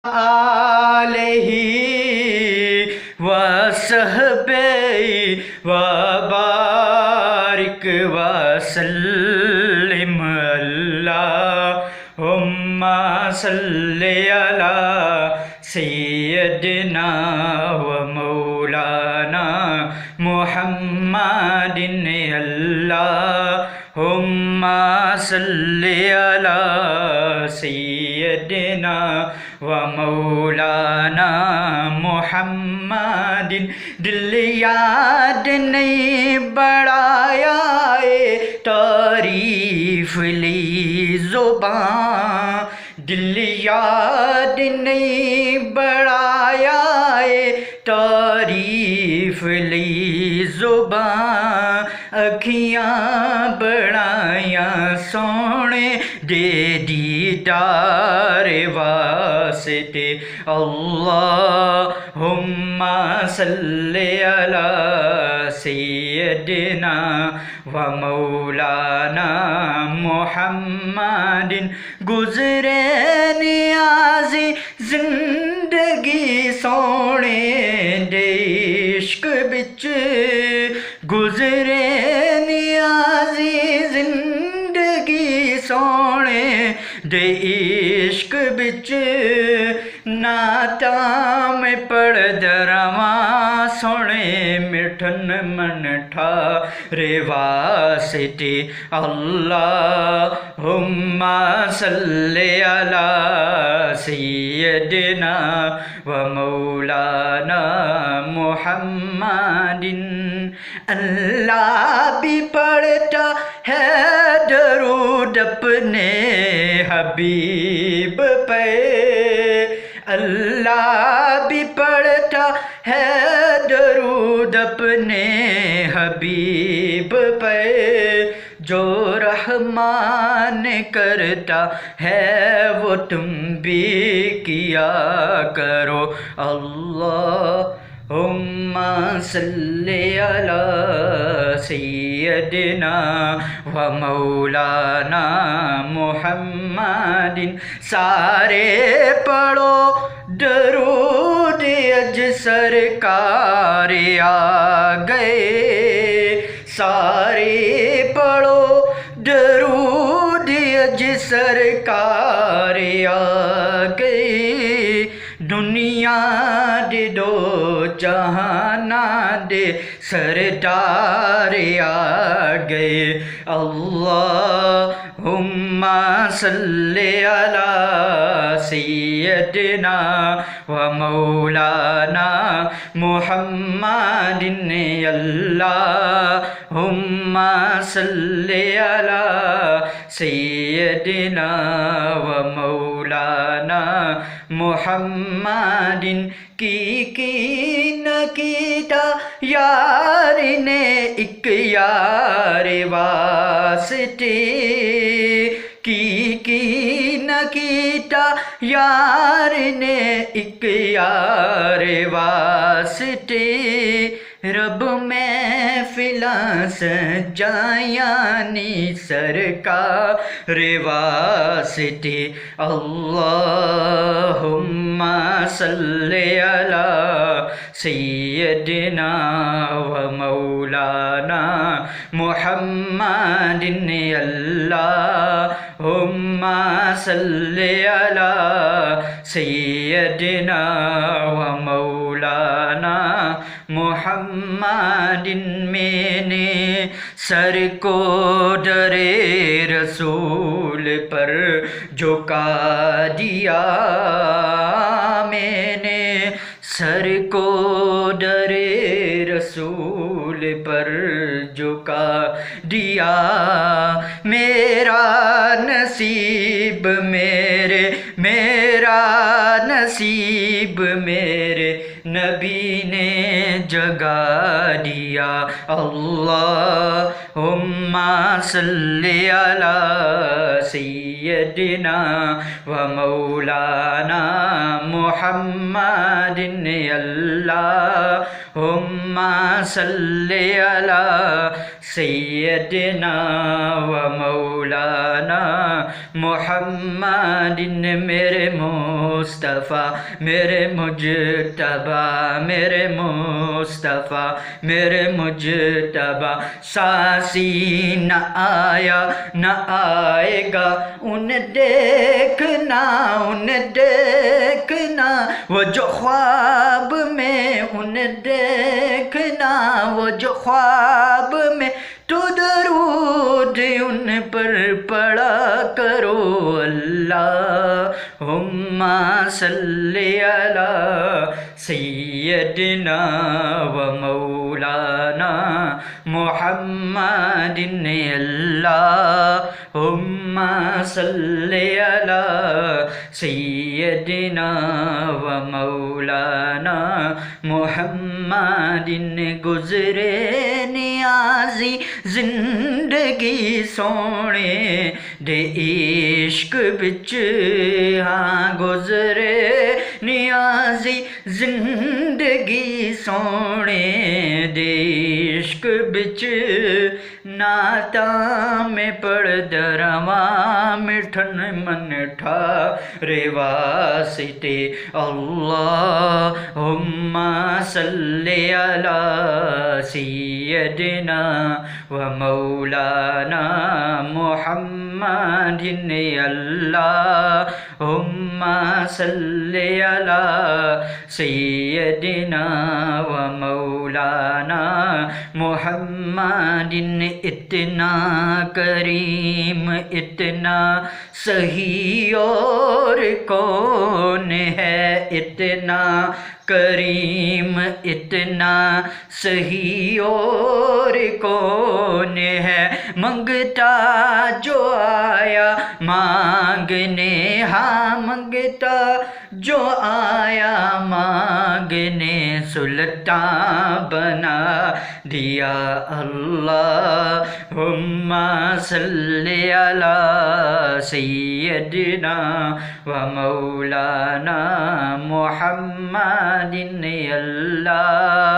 آلہ وصحبہ وبارک وسلم اللہم صلی علی سیدنا و مولانا محمد اللہم صلی علی سیدنا و مولانا محمد دل یاد نہیں بڑھایا تعریف لی زبان دل یاد نہیں بڑھایا تعریف لی زبان اکھیاں بڑھائیاں سونے دے دیدار واسطے اللہم صلی علی سیدنا و مولانا محمد گزرے نیازی زندگی سونے دے عشق بچ گزرے نیازی زندگی سونے دے عشق بچ نعتاں میں پڑھ درواں سونے مٹھن من ٹھارے واسطے اللہم صلی علی سیدنا و مولانا محمد اللہ بھی پڑھتا ہے درود اپنے حبیب پہ اللہ بھی پڑھتا ہے درود اپنے حبیب پہ جو رحمان کرتا ہے وہ تم بھی کیا کرو اللہم صلی علی سیدنا و مولانا محمد سارے پڑھو درود اج سرکار آ گئے سارے پڑھو درود اج سرکار آ گئے دنیا دے دو جہاناں دے سردار آ گئے اللہم صلی علی سیدنا و مولانا محمد اللہم صلی علی سیدنا و مولانا محمد کی نہ کیتا یار نے ایک یار واسطے کی نہ کیتا یار نے ایک یار واسطے رب محفلاں سجایاں نی سرکار واسطے اللہم صلی علی سیدنا و مولانا محمد اللہم صلی علی سیدنا و مولانا محمد میں نے سر کو در رسول پر جھکا دیا میں نے سر کو در رسول پر جھکا دیا میرا نصیب میرا نصیب میرے نبی نے جگا دیا اللہم صلی علی سیدنا و مولانا محمد محمد اللہم صلی علی سیدنا و مولانا محمد میرے مصطفیٰ میرے مجتبیٰ میرے مصطفیٰ میرے مجتبیٰ سانسی نہ آیا نہ آئے گا انہیں دیکھنا وہ جو خواب میں انہیں دیکھنا وہ جو خواب میں تو درود ان پر پڑھا کرو اللہم صلی علی سیدنا و مولانا محمد اللہم صلی علی سیدنا و مولانا محمد گزرے نیازی زندگی سونے دے عشق بچ ہاں گزرے نیازی زندگی سونے دے عشق بچ نعتاں میں پڑھ درواں مٹھن من ٹھارے واسطے اللہم صلی علی سیدنا و مولانا محمد اللہم صلی علی سیدنا و مولانا محمد اتنا کریم اتنا صحیح اور کون ہے اتنا کریم اتنا صحیح اور کون ہے منگتا جو آیا مانگنے ہاں منگتا جو آیا مانگنے سلطان بنا دیا اللہم صلی علی سیدنا و مولانا محمد اللہ